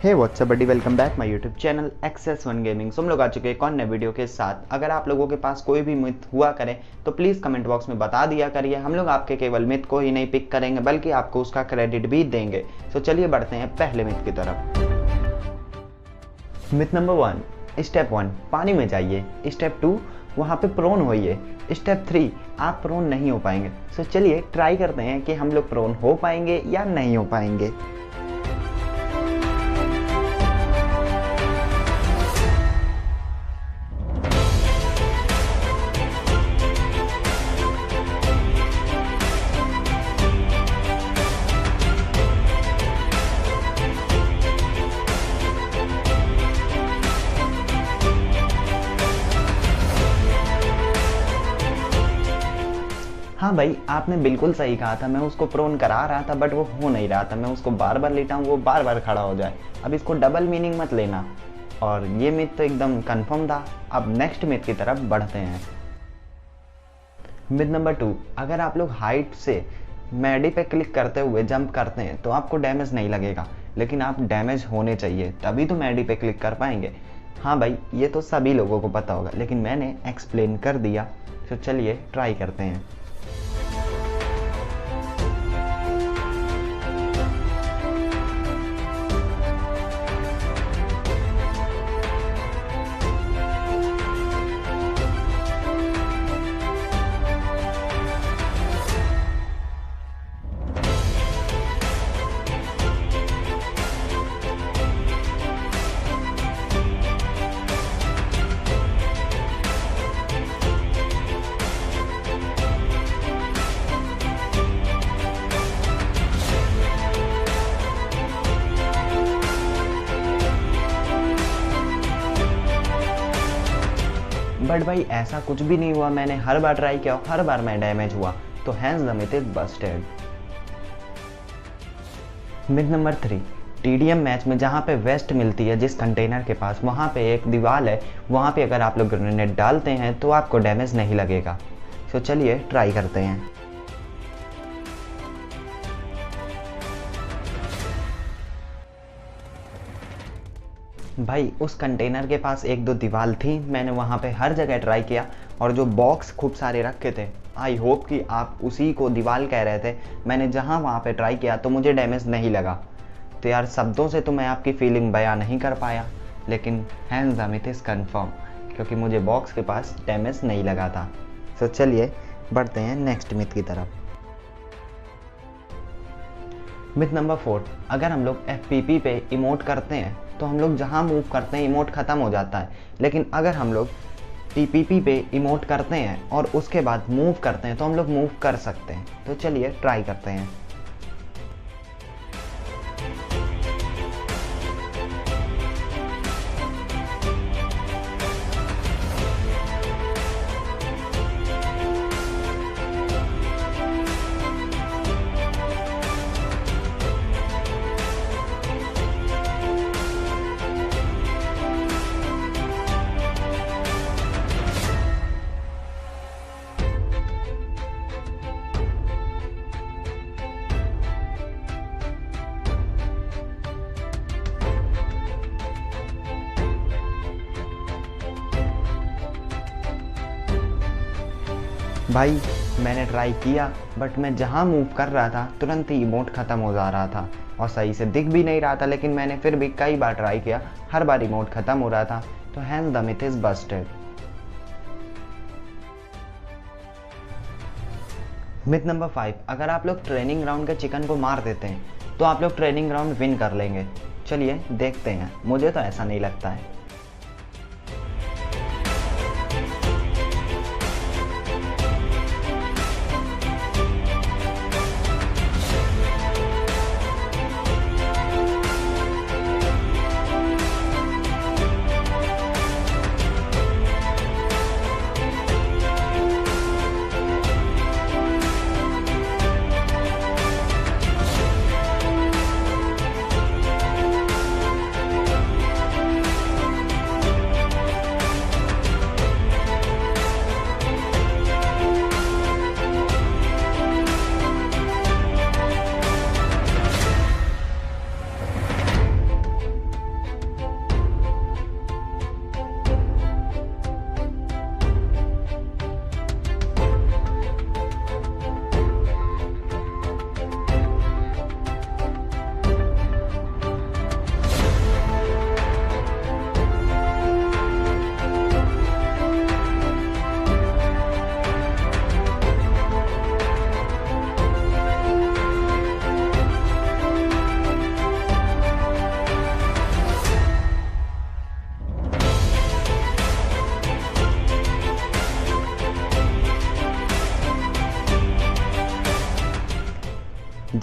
Hey what's up buddy, welcome back my YouTube channel access one gaming. हम लोग आ चुके हैं एक और नए वीडियो के साथ। अगर आप लोगों के पास कोई भी मिथ हुआ करे तो प्लीज़ कमेंट बॉक्स में बता दिया करिए। हम लोग आपके केवल मिथ को ही नहीं पिक करेंगे बल्कि आपको उसका क्रेडिट भी देंगे। तो चलिए बढ़ते हैं पहले मिथ की तरफ। मिथ नंबर 1, स्टेप 1 पानी में जाइए। स्टेप 2 वहाँ पे प्रोन होइए। स्टेप 3 आप प्रोन नहीं हो पाएंगे। सो चलिए ट्राई करते हैं कि हम लोग प्रोन हो पाएंगे या नहीं हो पाएंगे। हाँ भाई, आपने बिल्कुल सही कहा था। मैं उसको प्रोन करा रहा था बट वो हो नहीं रहा था। मैं उसको बार बार लेटा हूँ, वो बार बार खड़ा हो जाए। अब इसको डबल मीनिंग मत लेना। और ये मिथ तो एकदम कंफर्म था। अब नेक्स्ट मिथ की तरफ बढ़ते हैं। मिथ नंबर 2, अगर आप लोग हाइट से मैडी पे क्लिक करते हुए जंप करते हैं तो आपको डैमेज नहीं लगेगा, लेकिन आप डैमेज होने चाहिए तभी तो मैडी पे क्लिक कर पाएंगे। हाँ भाई, ये तो सभी लोगों को पता होगा, लेकिन मैंने एक्सप्लेन कर दिया। तो चलिए ट्राई करते हैं। बट भाई ऐसा कुछ भी नहीं हुआ। मैंने हर बार ट्राई किया, हर बार मैं डैमेज हुआ। तो hence the myth is busted. Myth number 3, TDM match में जहाँ पे वेस्ट मिलती है जिस कंटेनर के पास, वहाँ पे एक दीवार है। वहाँ पे अगर आप लोग ग्रेनेड डालते हैं तो आपको डैमेज नहीं लगेगा। तो चलिए ट्राई करते हैं। भाई उस कंटेनर के पास एक दो दीवार थी। मैंने वहाँ पे हर जगह ट्राई किया और जो बॉक्स खूब सारे रखे थे, आई होप कि आप उसी को दीवार कह रहे थे। मैंने जहाँ वहाँ पे ट्राई किया तो मुझे डैमेज नहीं लगा। तो यार शब्दों से तो मैं आपकी फीलिंग बयां नहीं कर पाया, लेकिन hence the myth is confirm, क्योंकि मुझे बॉक्स के पास डैमेज नहीं लगा था। तो चलिए बढ़ते हैं नेक्स्ट मिथ की तरफ। मिथ नंबर 4, अगर हम लोग FPP पे इमोट करते हैं तो हम लोग जहाँ मूव करते हैं इमोट ख़त्म हो जाता है, लेकिन अगर हम लोग TPP पे इमोट करते हैं और उसके बाद मूव करते हैं तो हम लोग मूव कर सकते हैं। तो चलिए ट्राई करते हैं। भाई मैंने ट्राई किया बट मैं जहाँ मूव कर रहा था तुरंत ही इमोट ख़त्म हो जा रहा था और सही से दिख भी नहीं रहा था। लेकिन मैंने फिर भी कई बार ट्राई किया, हर बार इमोट ख़त्म हो रहा था। तो hence the myth is busted. Myth number 5, अगर आप लोग ट्रेनिंग ग्राउंड के चिकन को मार देते हैं तो आप लोग ट्रेनिंग ग्राउंड विन कर लेंगे। चलिए देखते हैं। मुझे तो ऐसा नहीं लगता है।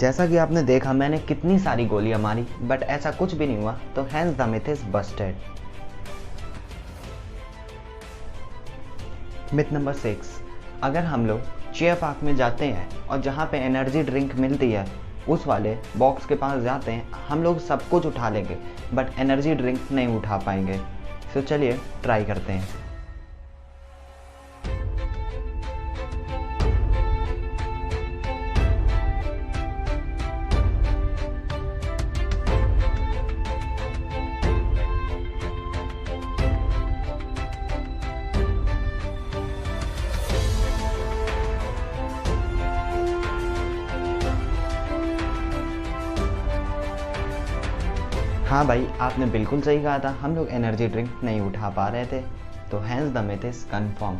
जैसा कि आपने देखा मैंने कितनी सारी गोलियां मारी बट ऐसा कुछ भी नहीं हुआ, तो hence the myth is busted. Myth number 6, अगर हम लोग चियर पार्क में जाते हैं और जहाँ पे एनर्जी ड्रिंक मिलती है उस वाले बॉक्स के पास जाते हैं, हम लोग सब कुछ उठा लेंगे बट एनर्जी ड्रिंक नहीं उठा पाएंगे। तो चलिए ट्राई करते हैं। हाँ भाई, आपने बिल्कुल सही कहा था, हम लोग एनर्जी ड्रिंक नहीं उठा पा रहे थे। तो hence the myth is confirm.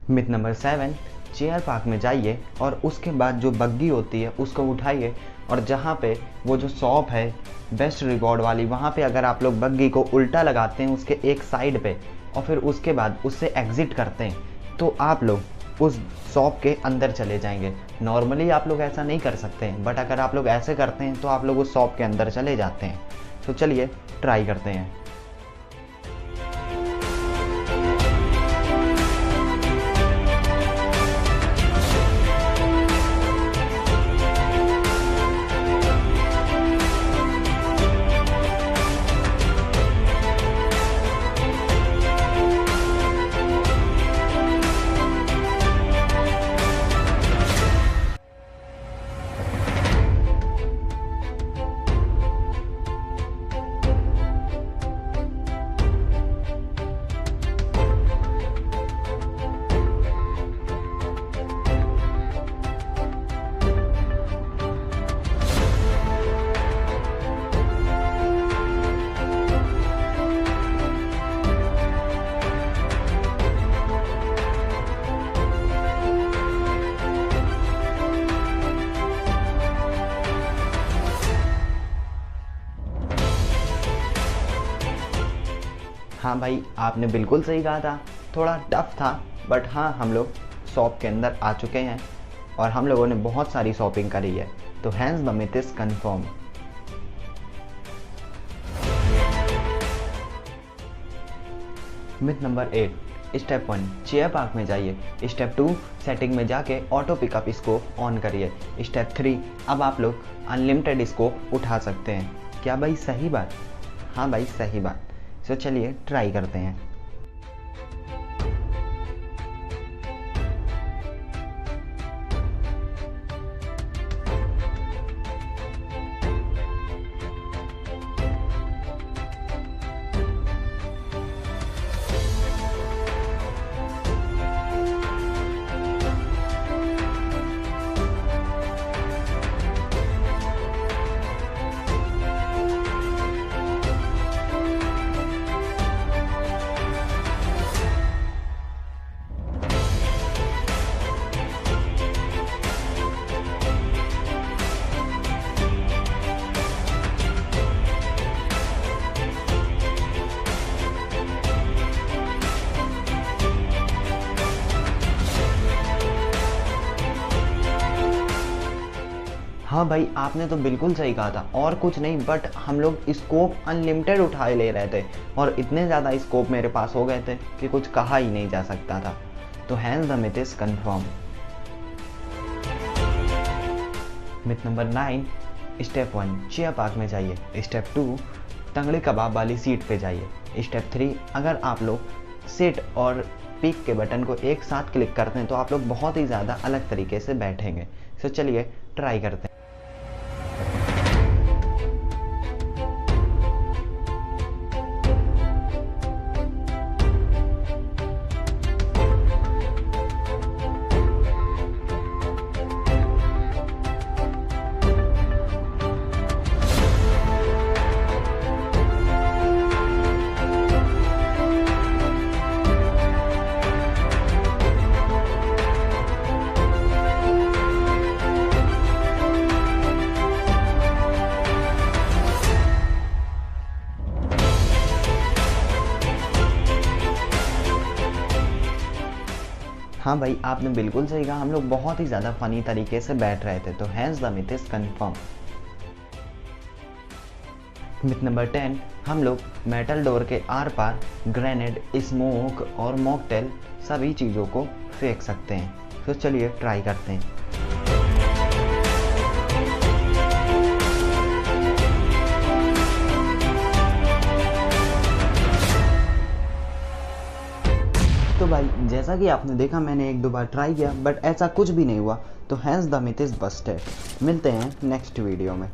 Myth number 7, Cheer Park में जाइए और उसके बाद जो बग्गी होती है उसको उठाइए और जहाँ पे वो जो शॉप है बेस्ट रिवॉर्ड वाली, वहाँ पे अगर आप लोग बग्गी को उल्टा लगाते हैं उसके एक साइड पे और फिर उसके बाद उससे एग्जिट करते हैं तो आप लोग उस शॉप के अंदर चले जाएंगे। नॉर्मली आप लोग ऐसा नहीं कर सकते हैं बट अगर आप लोग ऐसे करते हैं तो आप लोग उस शॉप के अंदर चले जाते हैं। तो चलिए ट्राई करते हैं। हाँ भाई, आपने बिल्कुल सही कहा था, थोड़ा टफ था बट हाँ हम लोग शॉप के अंदर आ चुके हैं और हम लोगों ने बहुत सारी शॉपिंग करी है। तो hence the myth is confirm. Myth number 8, step 1, Cheer Park में जाइए। स्टेप 2, सेटिंग में जाके ऑटो पिकअप स्कोप ऑन करिए। स्टेप 3, अब आप लोग अनलिमिटेड स्कोप उठा सकते हैं। क्या भाई सही बात? हाँ भाई सही बात। तो चलिए ट्राई करते हैं। हाँ भाई, आपने तो बिल्कुल सही कहा था, और कुछ नहीं बट हम लोग स्कोप अनलिमिटेड उठाए ले रहे थे और इतने ज़्यादा स्कोप मेरे पास हो गए थे कि कुछ कहा ही नहीं जा सकता था। तो hence the myth is confirm. Myth number 9, step 1, Cheer Park में जाइए। स्टेप 2, तंगड़ी कबाब वाली सीट पे जाइए। स्टेप 3, अगर आप लोग सिट और पिक के बटन को एक साथ क्लिक करते हैं तो आप लोग बहुत ही ज़्यादा अलग तरीके से बैठेंगे। तो चलिए ट्राई करते हैं। हाँ भाई, आपने बिल्कुल सही कहा, हम लोग बहुत ही ज़्यादा फनी तरीके से बैठ रहे थे, तो hence the myth is confirm. Myth number 10, हम लोग मेटल डोर के आर पार ग्रेनेड, स्मोक और मॉकटेल सभी चीज़ों को फेंक सकते हैं। तो चलिए ट्राई करते हैं। तो भाई जैसा कि आपने देखा, मैंने एक दो बार ट्राई किया बट ऐसा कुछ भी नहीं हुआ, तो hence the myth is busted. मिलते हैं नेक्स्ट वीडियो में।